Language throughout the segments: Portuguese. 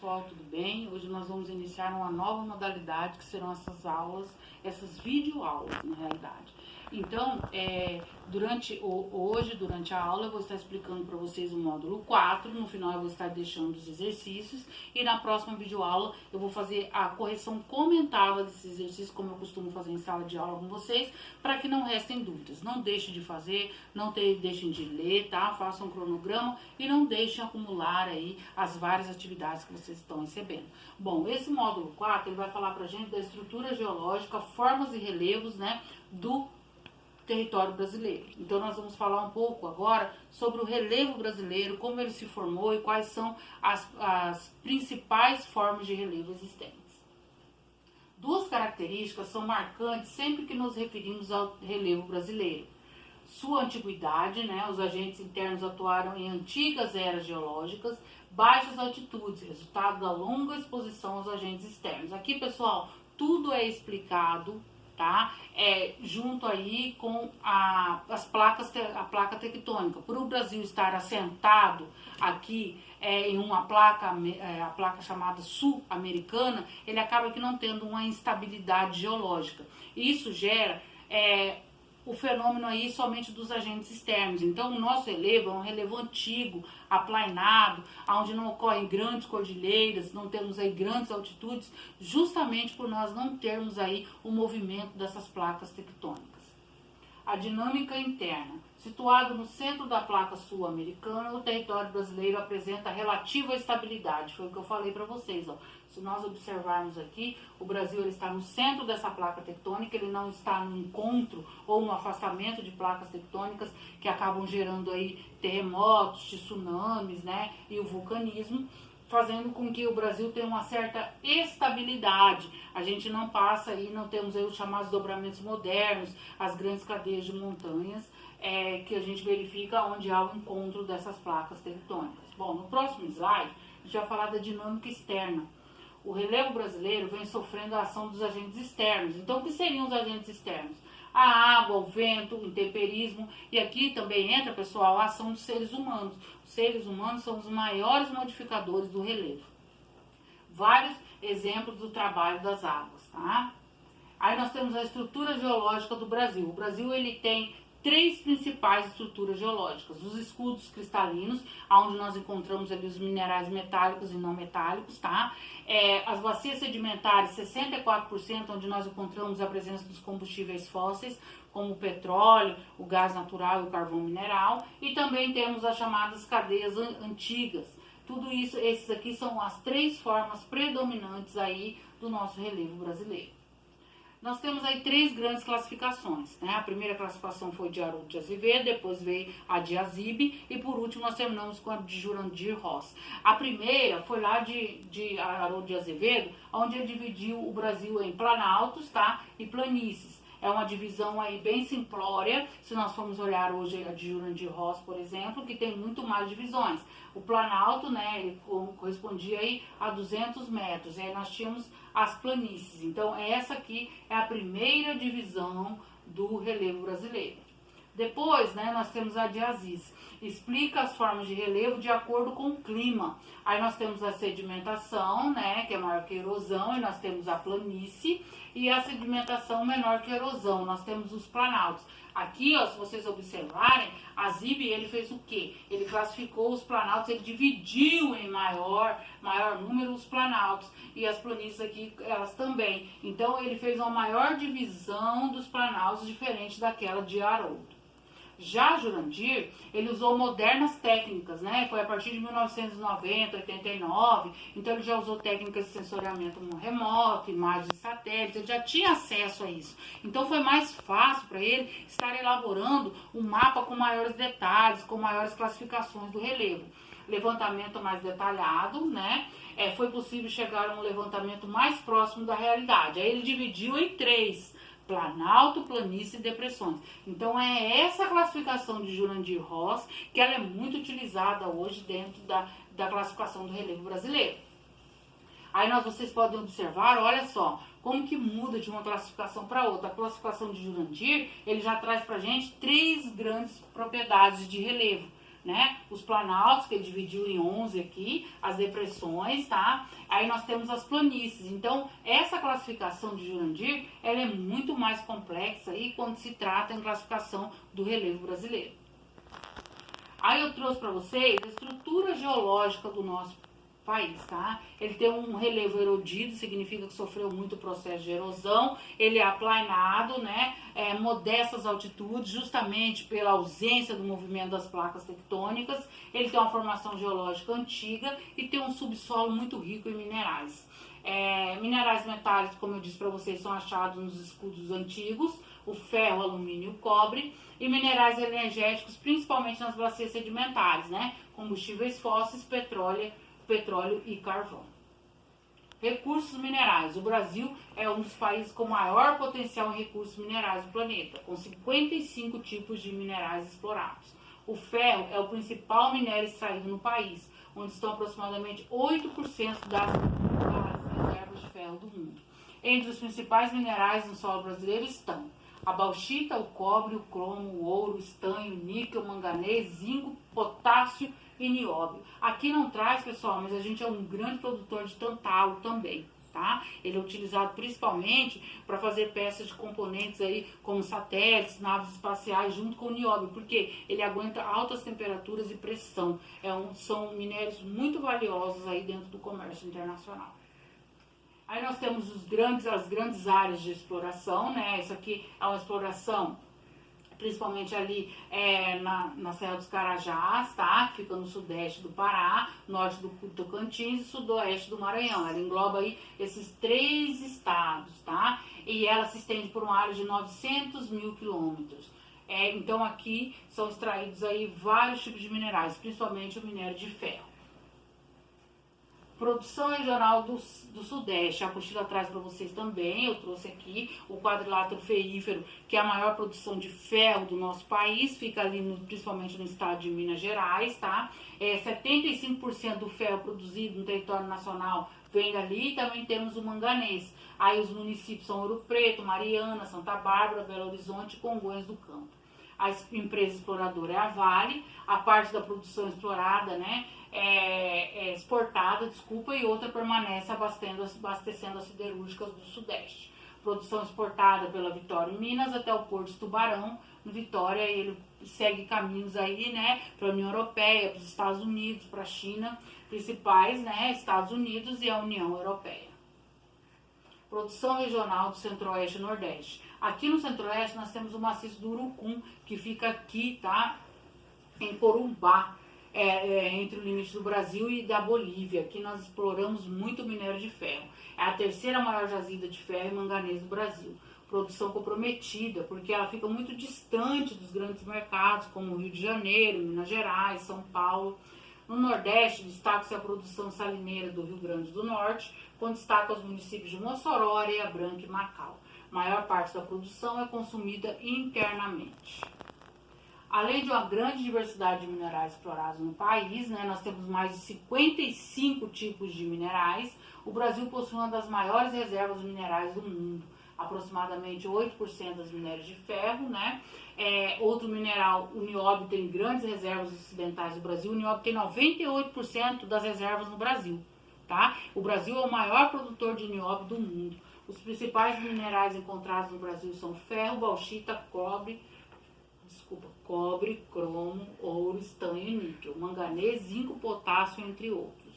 pessoal, tudo bem? Hoje nós vamos iniciar uma nova modalidade que serão essas aulas, essas videoaulas na realidade. Então, durante a aula eu vou estar explicando para vocês o módulo 4, no final eu vou estar deixando os exercícios e na próxima videoaula eu vou fazer a correção comentada desses exercícios, como eu costumo fazer em sala de aula com vocês, para que não restem dúvidas. Não deixem de fazer, deixem de ler, tá? Façam um cronograma e não deixem acumular aí as várias atividades que vocês estão recebendo. Bom, esse módulo 4 ele vai falar pra gente da estrutura geológica, formas e relevos, né, do território brasileiro. Então nós vamos falar um pouco agora sobre o relevo brasileiro, como ele se formou e quais são as principais formas de relevo existentes. Duas características são marcantes sempre que nos referimos ao relevo brasileiro. Sua antiguidade, né, os agentes internos atuaram em antigas eras geológicas, baixas altitudes, resultado da longa exposição aos agentes externos. Aqui, pessoal, tudo é explicado, tá? Junto aí com a placa tectônica. Por o Brasil estar assentado aqui em uma placa, a placa chamada sul-americana, ele acaba que não tendo uma instabilidade geológica. Isso gera o fenômeno aí somente dos agentes externos. Então, o nosso relevo é um relevo antigo, aplainado, onde não ocorrem grandes cordilheiras, não temos aí grandes altitudes, justamente por nós não termos aí o movimento dessas placas tectônicas. A dinâmica interna. Situado no centro da placa sul-americana, o território brasileiro apresenta relativa estabilidade. Foi o que eu falei para vocês, ó. Se nós observarmos aqui, o Brasil ele está no centro dessa placa tectônica, ele não está no encontro ou no afastamento de placas tectônicas que acabam gerando aí terremotos, tsunamis, né, e o vulcanismo, fazendo com que o Brasil tenha uma certa estabilidade. A gente não passa aí, não temos aí os chamados dobramentos modernos, as grandes cadeias de montanhas, que a gente verifica onde há o encontro dessas placas tectônicas. Bom, no próximo slide, a gente vai falar da dinâmica externa. O relevo brasileiro vem sofrendo a ação dos agentes externos. Então, o que seriam os agentes externos? A água, o vento, o intemperismo. E aqui também entra, pessoal, a ação dos seres humanos. Os seres humanos são os maiores modificadores do relevo. Vários exemplos do trabalho das águas, tá? Aí nós temos a estrutura geológica do Brasil. O Brasil, ele tem três principais estruturas geológicas: os escudos cristalinos, onde nós encontramos ali os minerais metálicos e não metálicos, tá? As bacias sedimentares, 64%, onde nós encontramos a presença dos combustíveis fósseis, como o petróleo, o gás natural e o carvão mineral, e também temos as chamadas cadeias antigas. Tudo isso, esses aqui são as três formas predominantes aí do nosso relevo brasileiro. Nós temos aí três grandes classificações, né? A primeira classificação foi de Haroldo de Azevedo, depois veio a de Azibe e por último nós terminamos com a de Jurandir Ross. A primeira foi lá de Haroldo de Azevedo, onde ele dividiu o Brasil em planaltos, tá? E planícies. É uma divisão aí bem simplória, se nós formos olhar hoje a de Jurandir Ross, por exemplo, que tem muito mais divisões. O planalto, né, ele correspondia aí a 200 metros, e aí nós tínhamos as planícies. Então, essa aqui é a primeira divisão do relevo brasileiro. Depois, né, nós temos a de Aziz. Explica as formas de relevo de acordo com o clima. Aí nós temos a sedimentação, né, que é maior que a erosão, e nós temos a planície, e a sedimentação menor que a erosão. Nós temos os planaltos. Aqui, ó, se vocês observarem, Azibe, ele fez o quê? Ele classificou os planaltos, ele dividiu em maior número os planaltos. E as planícies aqui, elas também. Então, ele fez uma maior divisão dos planaltos, diferente daquela de Haroldo. Já Jurandir, ele usou modernas técnicas, né? Foi a partir de 1990, 89, então ele já usou técnicas de sensoriamento remoto, imagens de satélite, ele já tinha acesso a isso. Então foi mais fácil para ele estar elaborando um mapa com maiores detalhes, com maiores classificações do relevo. Levantamento mais detalhado, né? Foi possível chegar a um levantamento mais próximo da realidade. Aí ele dividiu em três: planalto, planície e depressões. Então é essa classificação de Jurandir Ross que ela é muito utilizada hoje dentro da classificação do relevo brasileiro. Aí vocês podem observar, olha só, como que muda de uma classificação para outra. A classificação de Jurandir, ele já traz pra gente três grandes propriedades de relevo. né? Os planaltos, que ele dividiu em 11 aqui, as depressões, tá? Aí nós temos as planícies. Então, essa classificação de Jurandir, ela é muito mais complexa aí quando se trata em classificação do relevo brasileiro. Aí eu trouxe para vocês a estrutura geológica do nosso país, tá? Ele tem um relevo erodido, significa que sofreu muito processo de erosão. Ele é aplainado, né? Modestas altitudes, justamente pela ausência do movimento das placas tectônicas. Ele tem uma formação geológica antiga e tem um subsolo muito rico em minerais. Minerais metálicos, como eu disse para vocês, são achados nos escudos antigos, o ferro, o alumínio e o cobre, e minerais energéticos, principalmente nas bacias sedimentares, né? Combustíveis fósseis, petróleo e carvão. Recursos minerais. O Brasil é um dos países com maior potencial em recursos minerais do planeta, com 55 tipos de minerais explorados. O ferro é o principal minério extraído no país, onde estão aproximadamente 8% das reservas de ferro do mundo. Entre os principais minerais no solo brasileiro estão a bauxita, o cobre, o cromo, o ouro, o estanho, o níquel, o manganês, zinco, potássio e nióbio. Aqui não traz, pessoal, mas a gente é um grande produtor de tantalo também, tá? Ele é utilizado principalmente para fazer peças de componentes aí, como satélites, naves espaciais, junto com o nióbio, porque ele aguenta altas temperaturas e pressão. São minérios muito valiosos aí dentro do comércio internacional. Aí nós temos as grandes áreas de exploração, né? Isso aqui é uma exploração principalmente ali na Serra dos Carajás, tá? Que fica no sudeste do Pará, norte do Tocantins e sudoeste do Maranhão. Ela engloba aí esses 3 estados, tá? E ela se estende por uma área de 900 mil quilômetros. Então aqui são extraídos aí vários tipos de minerais, principalmente o minério de ferro. Produção regional do Sudeste, a apostila traz para vocês também, eu trouxe aqui o quadrilátero ferrífero, que é a maior produção de ferro do nosso país, fica ali principalmente no estado de Minas Gerais, tá? 75% do ferro produzido no território nacional vem dali, e também temos o manganês. Aí os municípios são Ouro Preto, Mariana, Santa Bárbara, Belo Horizonte e Congonhas do Campo. A empresa exploradora é a Vale, a parte da produção explorada, né, exportada, e outra permanece abastecendo as siderúrgicas do Sudeste. Produção exportada pela Vitória em Minas até o Porto de Tubarão, no Vitória, ele segue caminhos aí, né, para a União Europeia, para os Estados Unidos, para a China, principais, né, Estados Unidos e a União Europeia. Produção regional do Centro-Oeste e Nordeste. Aqui no Centro-Oeste nós temos o maciço do Urucum, que fica aqui, tá, em Corumbá, entre o limite do Brasil e da Bolívia. Aqui nós exploramos muito minério de ferro. É a terceira maior jazida de ferro e manganês do Brasil. Produção comprometida, porque ela fica muito distante dos grandes mercados, como Rio de Janeiro, Minas Gerais, São Paulo. No Nordeste, destaca-se a produção salineira do Rio Grande do Norte, com destaque aos municípios de Mossoró, Areia Branca e Macau. A maior parte da produção é consumida internamente. Além de uma grande diversidade de minerais explorados no país, né, nós temos mais de 55 tipos de minerais. O Brasil possui uma das maiores reservas minerais do mundo, aproximadamente 8% das minérios de ferro, né? Outro mineral, o nióbio, tem grandes reservas ocidentais do Brasil. O nióbio tem 98% das reservas no Brasil, tá? O Brasil é o maior produtor de nióbio do mundo. Os principais minerais encontrados no Brasil são ferro, bauxita, cobre, cromo, ouro, estanho e níquel, manganês, zinco, potássio, entre outros.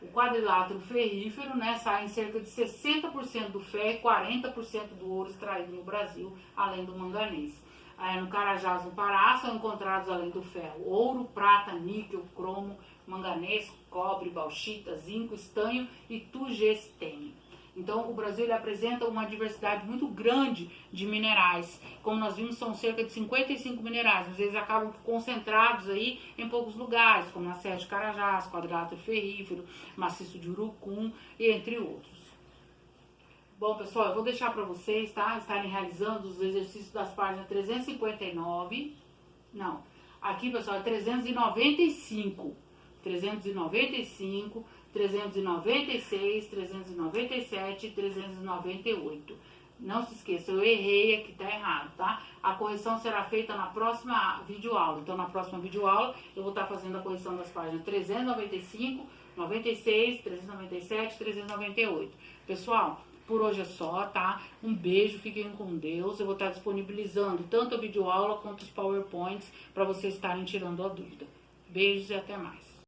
O quadrilátero ferrífero, né, sai em cerca de 60% do ferro e 40% do ouro extraído no Brasil, além do manganês. No Carajás, no Pará, são encontrados, além do ferro, ouro, prata, níquel, cromo, manganês, cobre, bauxita, zinco, estanho e tungstênio. Então, o Brasil ele apresenta uma diversidade muito grande de minerais. Como nós vimos, são cerca de 55 minerais, mas eles acabam concentrados aí em poucos lugares, como na Serra de Carajás, quadrilátero ferrífero, maciço de Urucum, e entre outros. Bom, pessoal, eu vou deixar para vocês, tá, estarem realizando os exercícios das páginas 359, não, aqui, pessoal, é 395, 396, 397 e 398. Não se esqueça, eu errei aqui, tá errado, tá? A correção será feita na próxima videoaula. Então, na próxima videoaula, eu vou estar fazendo a correção das páginas 395, 96, 397, 398. Pessoal, por hoje é só, tá? Um beijo, fiquem com Deus. Eu vou estar disponibilizando tanto a videoaula quanto os PowerPoints para vocês estarem tirando a dúvida. Beijos e até mais.